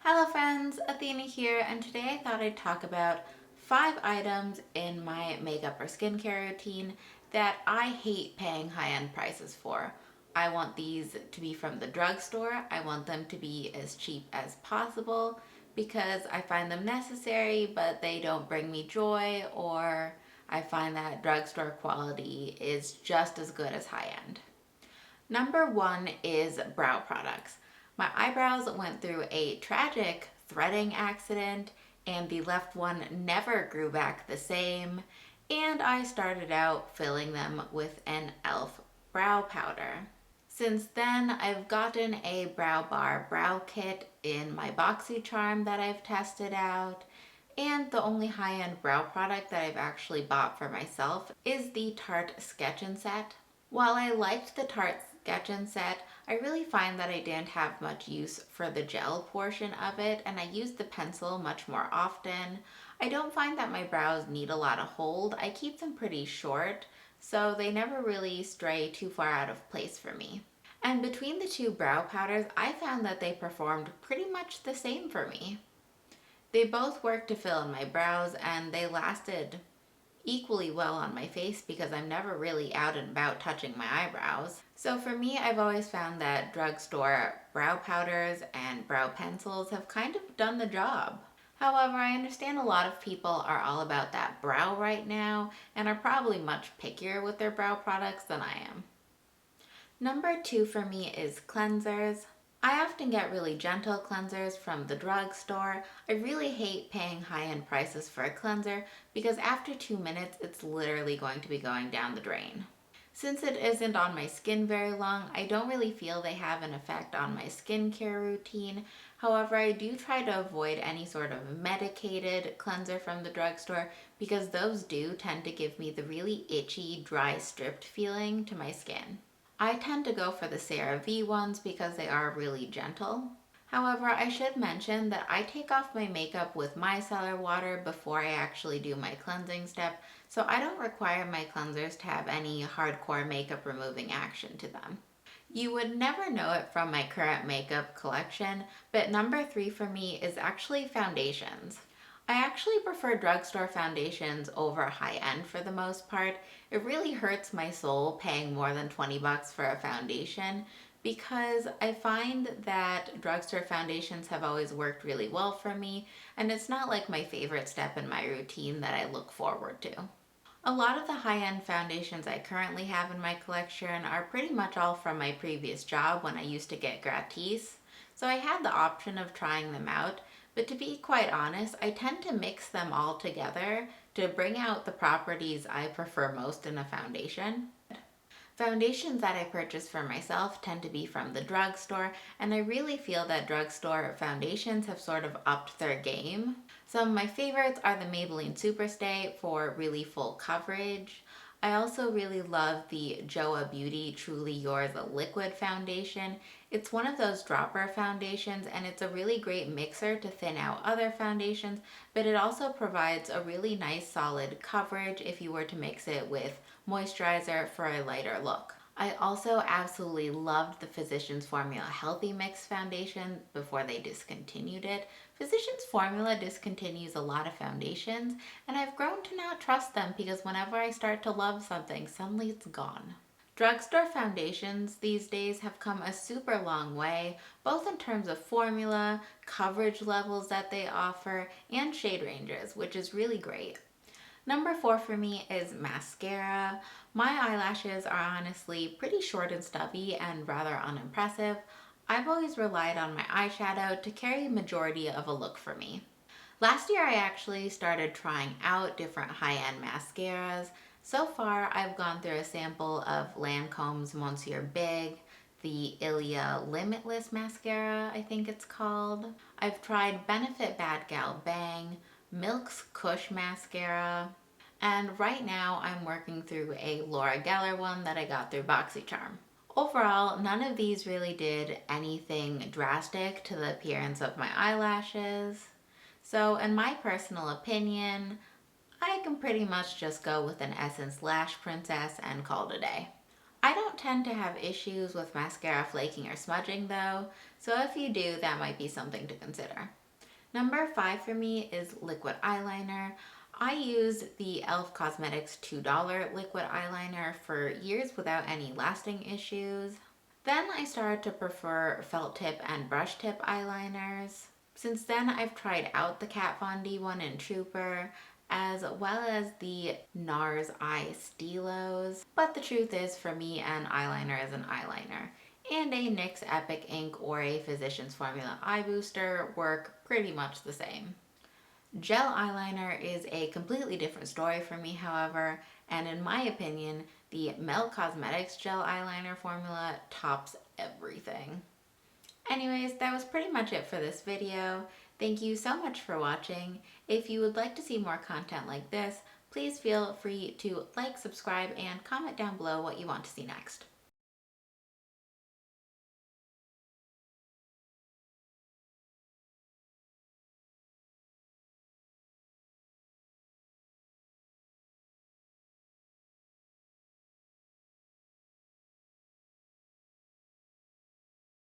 Hello friends, Athena here, and today I thought I'd talk about 5 items in my makeup or skincare routine that I hate paying high-end prices for. I want these to be from the drugstore. I want them to be as cheap as possible because I find them necessary, but they don't bring me joy, or I find that drugstore quality is just as good as high-end. Number 1 is brow products. My eyebrows went through a tragic threading accident, and the left one never grew back the same, and I started out filling them with an e.l.f. brow powder. Since then, I've gotten a brow bar brow kit in my BoxyCharm that I've tested out, and the only high-end brow product that I've actually bought for myself is the Tarte Sketch and Set. While I liked the Tarte Sketch and Set, I really find that I didn't have much use for the gel portion of it, and I use the pencil much more often. I don't find that my brows need a lot of hold. I keep them pretty short, so they never really stray too far out of place for me. And between the two brow powders, I found that they performed pretty much the same for me. They both worked to fill in my brows, and they lasted equally well on my face because I'm never really out and about touching my eyebrows. So for me, I've always found that drugstore brow powders and brow pencils have kind of done the job. However, I understand a lot of people are all about that brow right now and are probably much pickier with their brow products than I am. Number 2 for me is cleansers. I often get really gentle cleansers from the drugstore. I really hate paying high-end prices for a cleanser because after 2 minutes it's literally going to be going down the drain. Since it isn't on my skin very long, I don't really feel they have an effect on my skincare routine. However, I do try to avoid any sort of medicated cleanser from the drugstore because those do tend to give me the really itchy, dry, stripped feeling to my skin. I tend to go for the CeraVe ones because they are really gentle. However, I should mention that I take off my makeup with micellar water before I actually do my cleansing step, so I don't require my cleansers to have any hardcore makeup removing action to them. You would never know it from my current makeup collection, but number 3 for me is actually foundations. I actually prefer drugstore foundations over high-end for the most part. It really hurts my soul paying more than 20 bucks for a foundation because I find that drugstore foundations have always worked really well for me, and it's not like my favorite step in my routine that I look forward to. A lot of the high-end foundations I currently have in my collection are pretty much all from my previous job when I used to get gratis, so I had the option of trying them out, but to be quite honest, I tend to mix them all together to bring out the properties I prefer most in a foundation. Foundations that I purchase for myself tend to be from the drugstore, and I really feel that drugstore foundations have sort of upped their game. Some of my favorites are the Maybelline Superstay for really full coverage. I also really love the Joa Beauty Truly Yours liquid foundation. It's one of those dropper foundations, and it's a really great mixer to thin out other foundations, but it also provides a really nice solid coverage if you were to mix it with moisturizer for a lighter look. I also absolutely loved the Physicians Formula Healthy Mix foundation before they discontinued it. Physicians Formula discontinues a lot of foundations, and I've grown to not trust them because whenever I start to love something, suddenly it's gone. Drugstore foundations these days have come a super long way, both in terms of formula, coverage levels that they offer, and shade ranges, which is really great. Number 4 for me is mascara. My eyelashes are honestly pretty short and stubby and rather unimpressive. I've always relied on my eyeshadow to carry a majority of a look for me. Last year I actually started trying out different high-end mascaras. So far I've gone through a sample of Lancome's Monsieur Big, the Ilia Limitless Mascara, I think it's called. I've tried Benefit Bad Gal Bang, Milk's Kush Mascara, and right now I'm working through a Laura Geller one that I got through BoxyCharm. Overall, none of these really did anything drastic to the appearance of my eyelashes. So in my personal opinion, I can pretty much just go with an Essence Lash Princess and call it a day. I don't tend to have issues with mascara flaking or smudging though, so if you do, that might be something to consider. Number 5 for me is liquid eyeliner. I used the e.l.f. Cosmetics $2 liquid eyeliner for years without any lasting issues. Then I started to prefer felt tip and brush tip eyeliners. Since then, I've tried out the Kat Von D one in Trooper, as well as the Nars Eye Stylos. But the truth is, for me, an eyeliner is an eyeliner. And a NYX Epic Ink or a Physicians Formula Eye Booster work pretty much the same. Gel eyeliner is a completely different story for me, however, and in my opinion, the Mel Cosmetics gel eyeliner formula tops everything. Anyways, that was pretty much it for this video. Thank you so much for watching. If you would like to see more content like this, please feel free to like, subscribe, and comment down below what you want to see next.